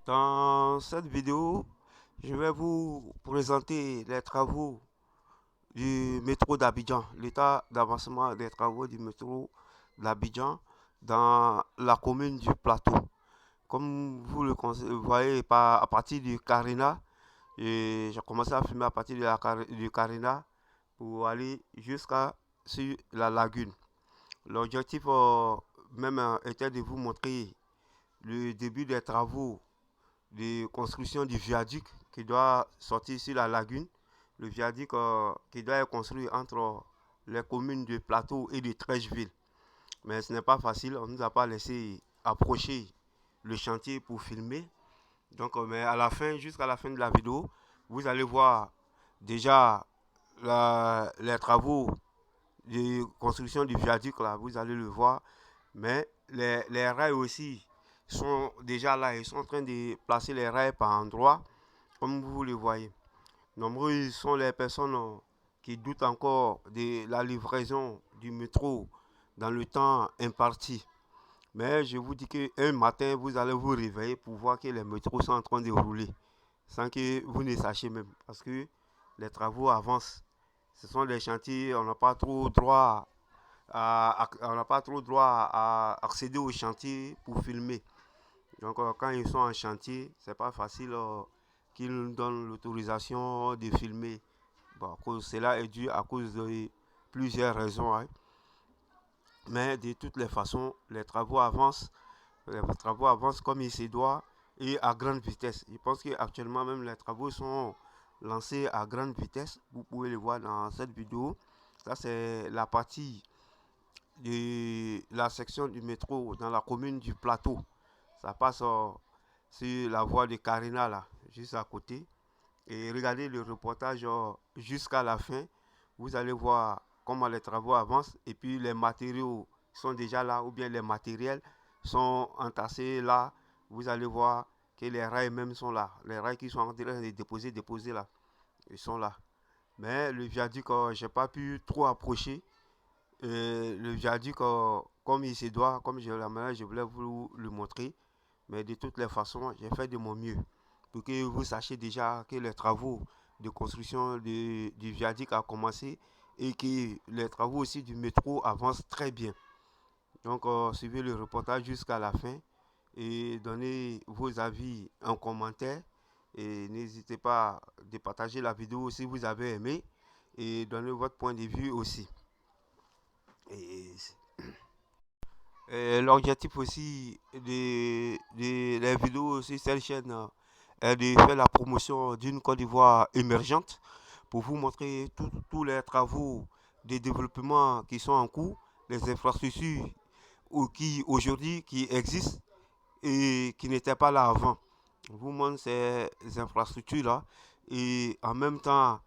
Dans cette vidéo, je vais vous présenter les travaux du métro d'Abidjan, l'état d'avancement des travaux du métro d'Abidjan dans la commune du Plateau. Comme vous le voyez à partir du Carina, j'ai commencé à filmer à partir du Carina pour aller jusqu'à sur la lagune. L'objectif même était de vous montrer le début des travaux de construction du viaduc qui doit sortir sur la lagune. Le viaduc qui doit être construit entre les communes de Plateau et de Trècheville. Mais ce n'est pas facile, on ne nous a pas laissé approcher le chantier pour filmer. Donc, mais à la fin, jusqu'à la fin de la vidéo, vous allez voir déjà les travaux de construction du viaduc, là, vous allez le voir. Mais les rails aussi sont déjà là. Ils sont en train de placer les rails par endroit, comme vous le voyez. Nombreuses sont les personnes qui doutent encore de la livraison du métro dans le temps imparti. Mais je vous dis qu'un matin, vous allez vous réveiller pour voir que les métros sont en train de rouler, sans que vous ne sachiez même. Parce que les travaux avancent. Ce sont des chantiers, on n'a pas trop droit on n'a pas trop droit à accéder au chantier pour filmer. Donc quand ils sont en chantier, c'est pas facile qu'ils nous donnent l'autorisation de filmer. Bon, cela est dû à cause de plusieurs raisons, hein. Mais de toutes les façons, les travaux avancent comme il se doit et à grande vitesse. Je pense qu'actuellement même les travaux sont lancés à grande vitesse. Vous pouvez le voir dans cette vidéo. Ça c'est la partie de la section du métro dans la commune du Plateau. Ça passe sur la voie de Carina, là, juste à côté. Et regardez le reportage jusqu'à la fin. Vous allez voir comment les travaux avancent et puis les matériaux sont déjà là ou bien les matériels sont entassés là. Vous allez voir que les rails même sont là. Les rails qui sont en train de déposer là, ils sont là. Mais le viaduc, je n'ai pas pu trop approcher le viaduc, comme il se doit, comme je la manière, je voulais vous le montrer. Mais de toutes les façons, j'ai fait de mon mieux pour que vous sachiez déjà que les travaux de construction du viaduc a commencé et que les travaux aussi du métro avancent très bien. Donc, suivez le reportage jusqu'à la fin et donnez vos avis en commentaire. Et n'hésitez pas de partager la vidéo si vous avez aimé et donnez votre point de vue aussi. Et l'objectif aussi les vidéos sur cette chaîne est de faire la promotion d'une Côte d'Ivoire émergente pour vous montrer tous les travaux de développement qui sont en cours, les infrastructures qui aujourd'hui qui existent et qui n'étaient pas là avant. Vous montre ces infrastructures-là et en même temps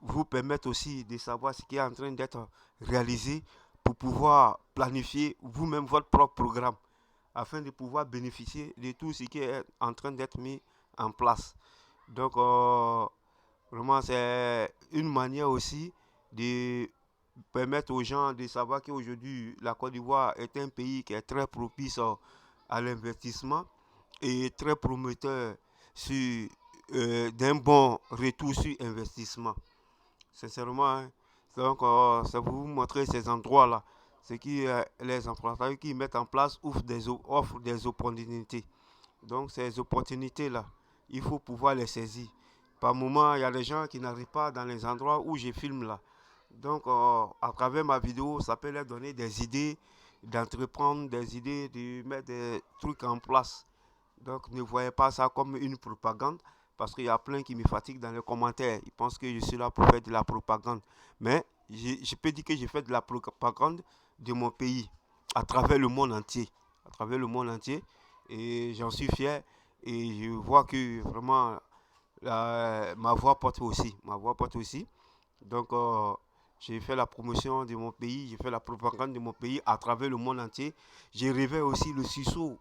vous permettre aussi de savoir ce qui est en train d'être réalisé pour pouvoir planifier vous-même votre propre programme afin de pouvoir bénéficier de tout ce qui est en train d'être mis en place. Donc, vraiment, c'est une manière aussi de permettre aux gens de savoir qu'aujourd'hui, la Côte d'Ivoire est un pays qui est très propice à l'investissement et très prometteur sur d'un bon retour sur investissement. Sincèrement, hein. Donc, ça vous montrer ces endroits-là. Ce qui, les employeurs qui mettent en place offrent des opportunités. Donc, ces opportunités-là, il faut pouvoir les saisir. Par moment, il y a des gens qui n'arrivent pas dans les endroits où je filme là. Donc, à travers ma vidéo, ça peut leur donner des idées d'entreprendre, des idées de mettre des trucs en place. Donc ne voyez pas ça comme une propagande parce qu'il y a plein qui me fatiguent dans les commentaires. Ils pensent que je suis là pour faire de la propagande. Mais je peux dire que je fais de la propagande de mon pays à travers le monde entier. À travers le monde entier. Et j'en suis fier. Et je vois que vraiment ma voix porte aussi. Ma voix porte aussi. Donc j'ai fait la promotion de mon pays, j'ai fait la propagande de mon pays à travers le monde entier. J'ai rêvé aussi le sursaut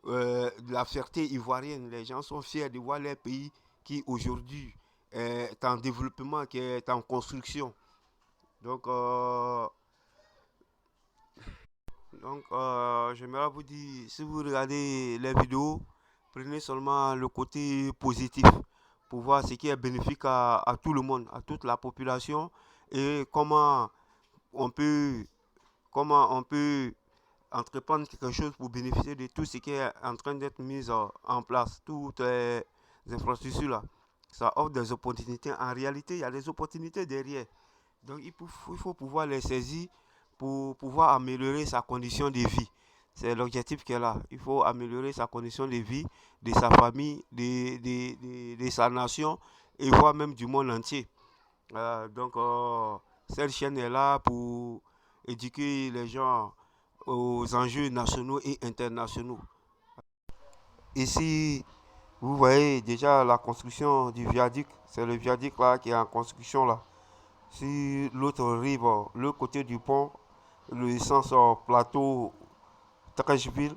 de la fierté ivoirienne. Les gens sont fiers de voir leur pays qui aujourd'hui est en développement, qui est en construction. Donc, j'aimerais vous dire, si vous regardez les vidéos, Prenez seulement le côté positif pour voir ce qui est bénéfique à tout le monde, à toute la population et on peut, comment on peut entreprendre quelque chose pour bénéficier de tout ce qui est en train d'être mis en place, toutes les infrastructures là. Ça offre des opportunités. En réalité, il y a des opportunités derrière. Donc, il faut pouvoir les saisir pour pouvoir améliorer sa condition de vie. C'est l'objectif qui est là. Il faut améliorer sa condition de vie, de sa famille, de sa nation et voire même du monde entier. Cette chaîne est là pour éduquer les gens aux enjeux nationaux et internationaux. Ici, vous voyez déjà la construction du viaduc. C'est le viaduc là qui est en construction là. Sur l'autre rive, le côté du pont, le sens plateau Trècheville,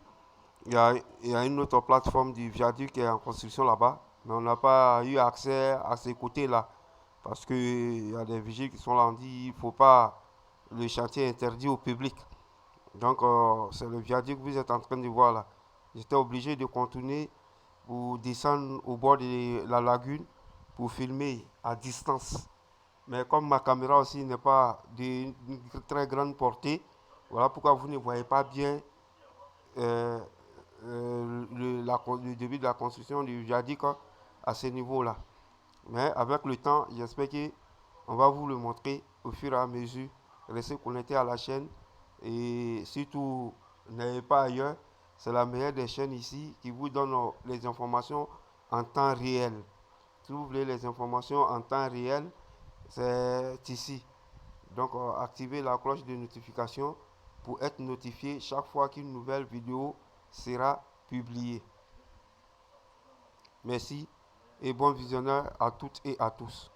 il y a une autre plateforme du viaduc qui est en construction là-bas. Mais on n'a pas eu accès à ces côtés-là. Parce qu'il y a des vigiles qui sont là, on dit il ne faut pas le chantier interdit au public. Donc, c'est le viaduc que vous êtes en train de voir là. J'étais obligé de contourner pour descendre au bord de la lagune pour filmer à distance. Mais comme ma caméra aussi n'est pas d'une très grande portée, voilà pourquoi vous ne voyez pas bien euh, le début de la construction du viaduc à ce niveau-là. Mais avec le temps, j'espère qu'on va vous le montrer au fur et à mesure. Restez connectés à la chaîne et surtout, n'allez pas ailleurs. C'est la meilleure des chaînes ici qui vous donne les informations en temps réel. Si vous voulez les informations en temps réel, c'est ici. Donc, activez la cloche de notification pour être notifié chaque fois qu'une nouvelle vidéo sera publiée. Merci et bon visionneur à toutes et à tous.